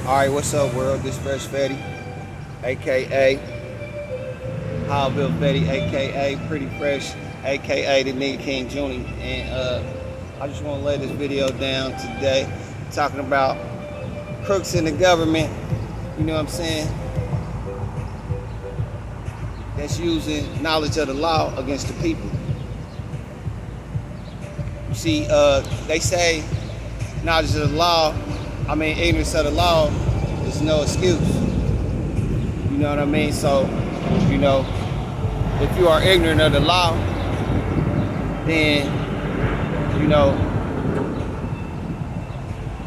Alright, what's up world? This Fresh Fetty, aka Howville Fetty, aka Pretty Fresh, aka the nigga King Juni. And I just want to lay this video down today talking about crooks in the government, you know what I'm saying, that's using knowledge of the law against the people. You see, they say knowledge of the law, ignorance of the law is no excuse. You know what I mean? So, if you are ignorant of the law, then,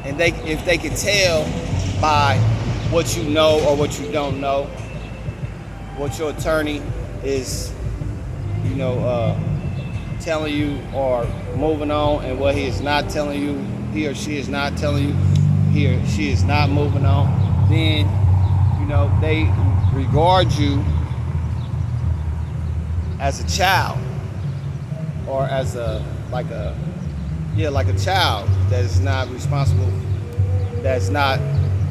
and if they can tell by what you know or what you don't know, what your attorney is, telling you or moving on, and what he is not telling you, he or she is not telling you, he or she is not moving on, then, they regard you as a child, or as like a child that is not responsible, that's not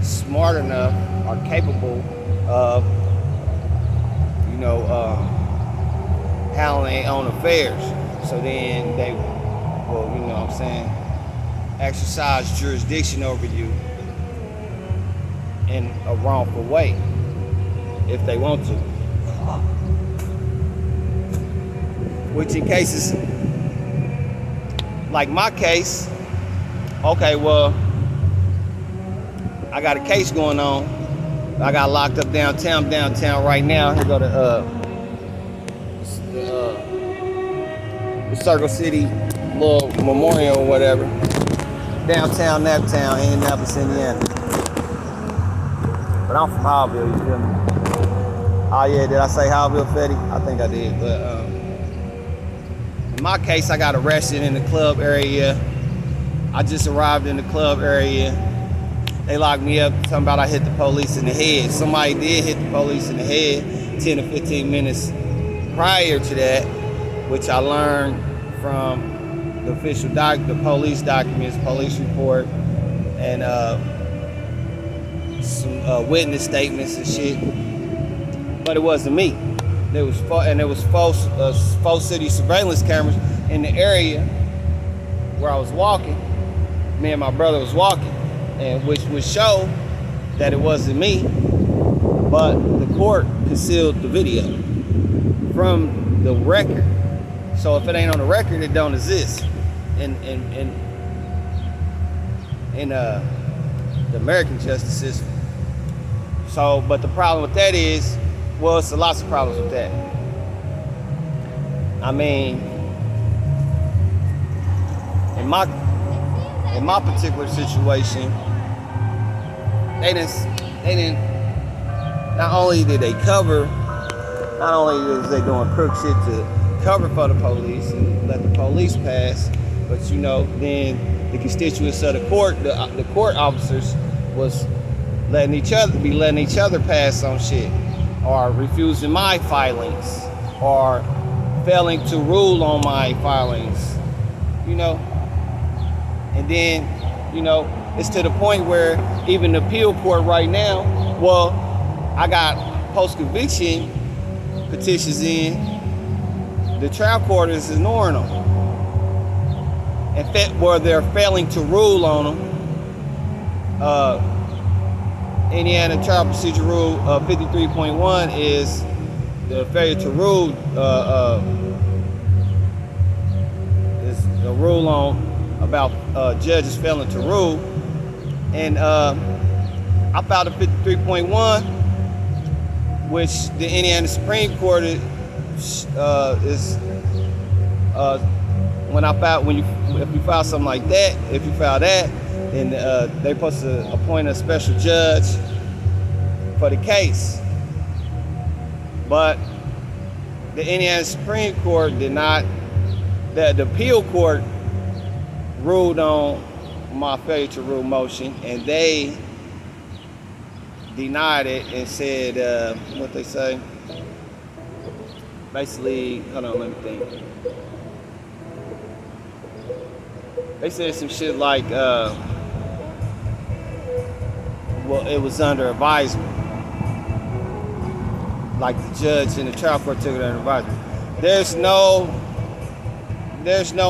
smart enough or capable of, handling their own affairs. So then they will, exercise jurisdiction over you in a wrongful way if they want to. Which in cases like my case, okay, well, I got a case going on. I got locked up downtown right now. Here go the Circle City little memorial or whatever. Downtown, Naptown, Indianapolis, Indiana. But I'm from Howville, you feel me? Oh yeah, did I say Howville, Fetty? I think I did, but in my case, I got arrested in the club area. I just arrived in the club area. They locked me up, talking about I hit the police in the head. Somebody did hit the police in the head 10 to 15 minutes prior to that, which I learned from the official the police documents, police report, and some witness statements and shit. But it wasn't me. There was false city surveillance cameras in the area where I was walking. Me and my brother was walking, and which would show that it wasn't me. But the court concealed the video from the record. So if it ain't on the record, it don't exist in the American justice system. So, but the problem with that is, well, it's lots of problems with that. In my particular situation, they didn't. Not only did they cover, not only was they doing crook shit to cover for the police and let the police pass, but then the constituents of the court, the court officers, was letting each other pass on shit, or refusing my filings, or failing to rule on my filings, and then, it's to the point where even the appeal court right now, well, I got post-conviction petitions in, the trial court is ignoring them, and where they're failing to rule on them. Indiana Trial Procedure Rule 53.1 is the failure to rule, is a rule on about judges failing to rule. And I filed a 53.1, which the Indiana Supreme Court is if you file something like that, if you file that, then they're supposed to appoint a special judge for the case. But the Indiana Supreme Court did not. The appeal court ruled on my failure to rule motion, and they denied it and said, what they say? Basically, hold on, let me think. They said some shit like well, it was under advisement. Like the judge and the trial court took it under advisement. There's no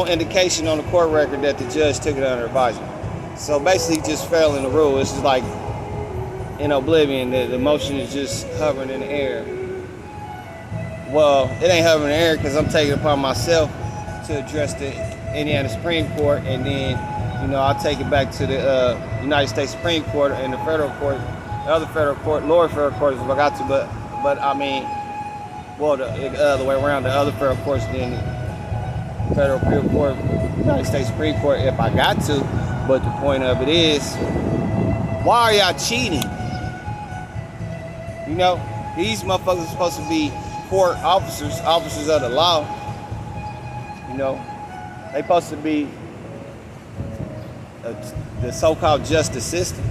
indication on the court record that the judge took it under advisement. So basically, just fell in the rule. It's just like in oblivion. The motion is just hovering in the air. Well, it ain't hovering in the air because I'm taking it upon myself to address the Indiana Supreme Court, and then, I'll take it back to the United States Supreme Court and the federal court, the other federal court, lower federal courts if I got to, but I mean, well, the other way around, the other federal courts, then the federal appeal court, United States Supreme Court if I got to. But the point of it is, why are y'all cheating? These motherfuckers are supposed to be court officers of the law. They supposed to be the so-called justice system.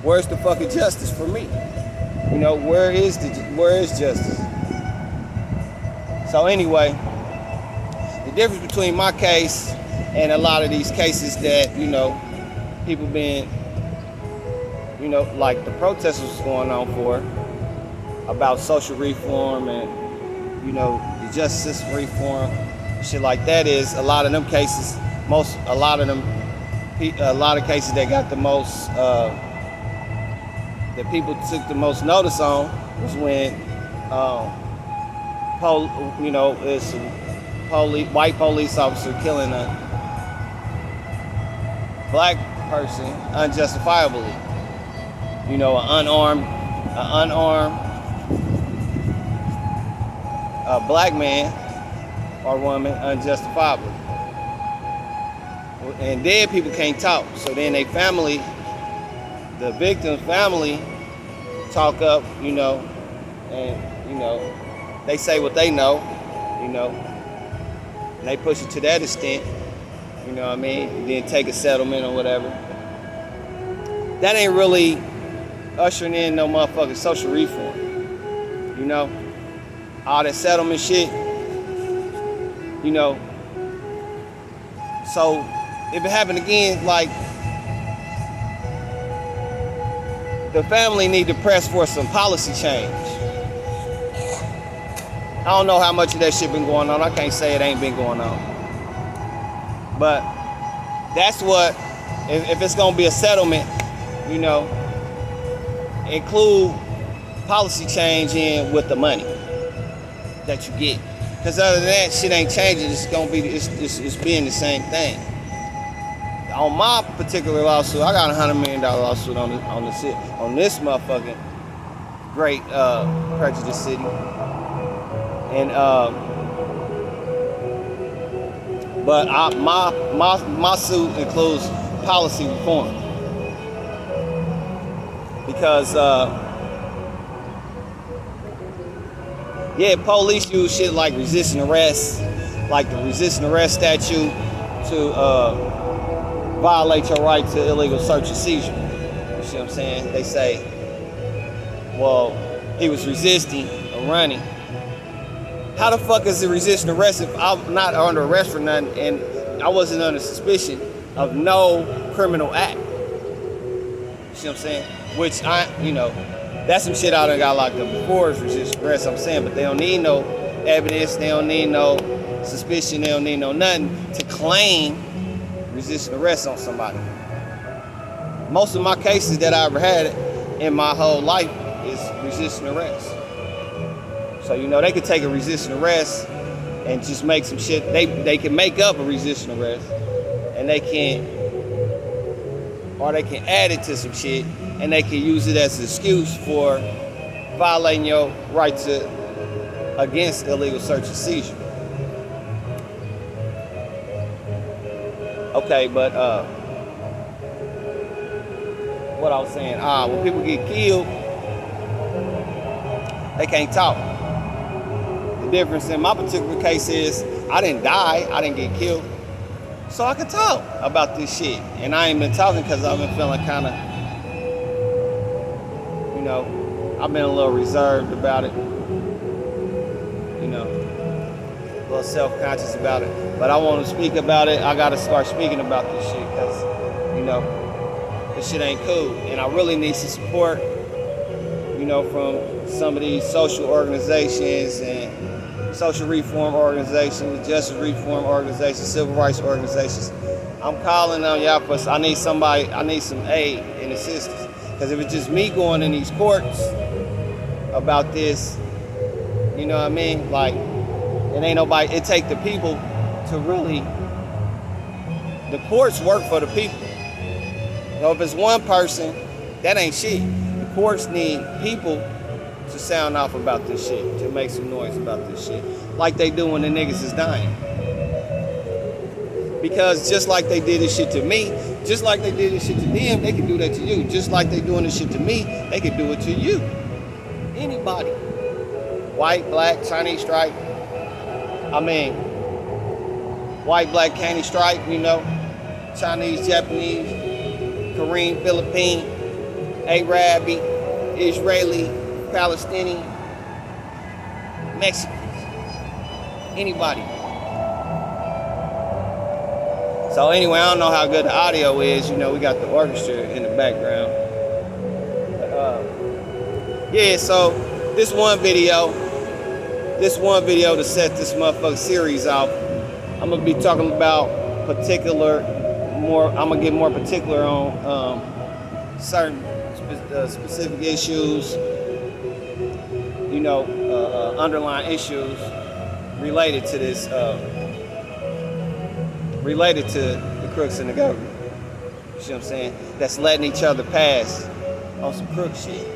Where's the fucking justice for me? Where is justice? So anyway, the difference between my case and a lot of these cases that, people been, like the protesters was going on for about social reform and, the justice system reform, shit like that, is a lot of them cases, a lot of cases that got the most, that people took the most notice on was when, it's a white police officer killing a black person unjustifiably. An unarmed black man or woman unjustifiably. And dead people can't talk. So then they family, the victim's family, talk up, and, they say what they know, and they push it to that extent, and then take a settlement or whatever. That ain't really ushering in no motherfucking social reform, all that settlement shit, So if it happened again, like, the family need to press for some policy change. I don't know how much of that shit been going on. I can't say it ain't been going on. But that's what, if it's gonna be a settlement, include policy change in with the money that you get. Because other than that, shit ain't changing. It's gonna be, it's being the same thing. On my particular lawsuit, I got $100 million lawsuit on this motherfucking great prejudice city, and but my suit includes policy reform because police use shit like resisting arrest, like the resisting arrest statute, to violate your right to illegal search and seizure. You see what I'm saying? They say, well, he was resisting or running. How the fuck is it resisting arrest if I'm not under arrest for nothing and I wasn't under suspicion of no criminal act? You see what I'm saying? Which that's some shit I done got locked up before, is resisting arrest, I'm saying, but they don't need no evidence, they don't need no suspicion, they don't need no nothing to claim resisting arrest on somebody. Most of my cases that I ever had in my whole life is resisting arrest. So they could take a resisting arrest and just make some shit. They can make up a resisting arrest, and they can add it to some shit, and they can use it as an excuse for violating your right against illegal search and seizure. Okay, but what I was saying, when people get killed, they can't talk. The difference in my particular case is I didn't die, I didn't get killed, so I can talk about this shit. And I ain't been talking because I've been feeling kind of, I've been a little reserved about it, a little self-conscious about it. But I want to speak about it. I got to start speaking about this shit because, this this shit ain't cool. And I really need some support, you know, from some of these social organizations and social reform organizations, justice reform organizations, civil rights organizations. I'm calling on y'all for, I need some aid and assistance. Because if it's just me going in these courts about this, you know what I mean? Like, it ain't nobody, it take the people to really, the courts work for the people. So if it's one person, that ain't shit. The courts need people to sound off about this shit, to make some noise about this shit, like they do when the niggas is dying. Because just like they did this shit to me, just like they did this shit to them, they can do that to you. Just like they doing this shit to me, they can do it to you. Anybody. White, black, Chinese stripe. I mean, white, black, Chinese stripe, you know. Chinese, Japanese, Korean, Philippine, Arabic, Israeli, Palestinian, Mexicans. Anybody. So anyway, I don't know how good the audio is. You know, we got the orchestra in the background. But, yeah, so this one video to set this motherfucking series off, I'm gonna be talking about I'm gonna get more particular on certain specific issues, you know, underlying issues related to this, related to the crooks in the government. You see what I'm saying? That's letting each other pass on some crook shit.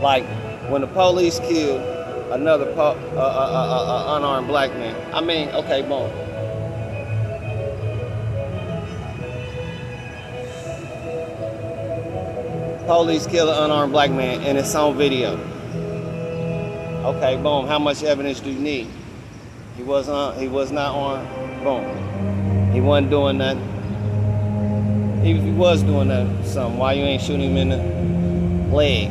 Like when the police killed another unarmed black man. I mean, okay, boom. Police kill an unarmed black man and it's on video. Okay, boom. How much evidence do you need? He was not armed. Boom. He wasn't doing nothing. Even if he was doing something, why you ain't shooting him in the leg? You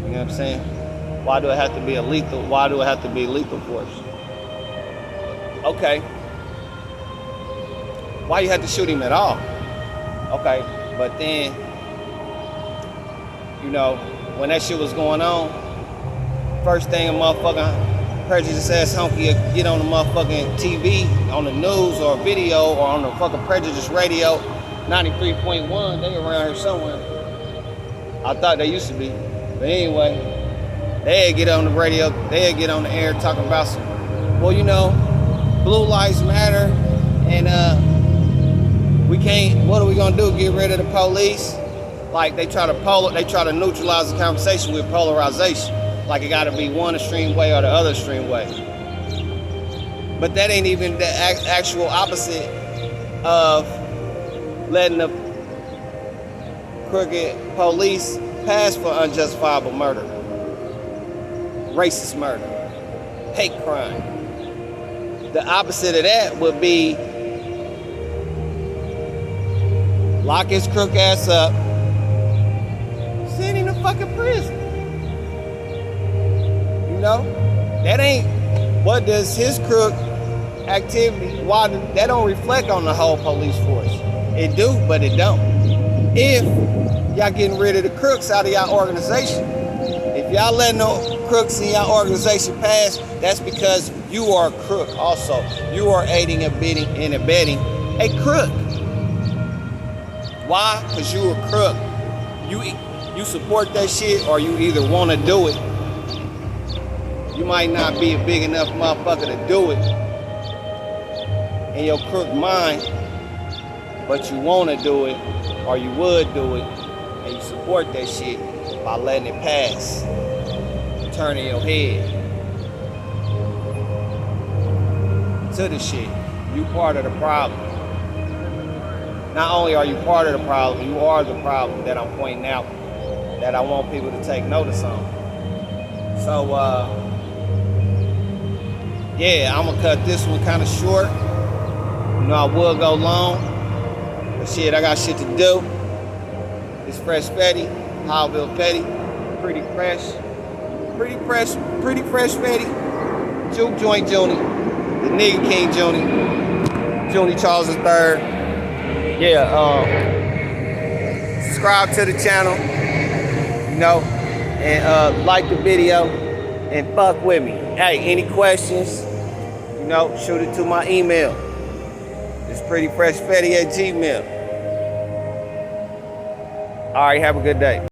know what I'm saying? Why do it have to be lethal force? Okay. Why you had to shoot him at all? Okay, but then, you know, when that shit was going on, first thing a motherfucking prejudiced ass honky get on the motherfucking TV, on the news or video or on the fucking prejudiced radio, 93.1, they around here somewhere. I thought they used to be. But anyway, they'd get on the radio, they'd get on the air talking about some, well, you know, blue lives matter and we can't, what are we gonna do, get rid of the police? Like they try to neutralize the conversation with polarization. Like it gotta be one extreme way or the other extreme way. But that ain't even the actual opposite of letting the crooked police pass for unjustifiable murder, racist murder, hate crime. The opposite of that would be lock his crook ass up, send him to fucking prison. You know? That ain't, what does his crook activity, why that don't reflect on the whole police force. It do, but it don't. If y'all getting rid of the crooks out of y'all organization, if y'all letting no crooks in y'all organization pass, that's because you are a crook also. You are aiding and abetting a crook. Why? Because you a crook. You support that shit or you either want to do it. You might not be a big enough motherfucker to do it in your crook mind, but you want to do it or you would do it and you support that shit by letting it pass, turning your head to the shit. You part of the problem. Not only are you part of the problem, you are the problem that I'm pointing out, that I want people to take notice on. So, yeah, I'm gonna cut this one kind of short. You know, I will go long, but shit, I got shit to do. It's Fresh Fetty, Howville Fetty, pretty fresh Fetty, Juke Joint Junie, the nigga King Junie, Junie Charles III. Yeah, subscribe to the channel, you know, and like the video and fuck with me. Hey, any questions, you know, shoot it to my email. It's prettyfreshfetty@gmail.com. All right, have a good day.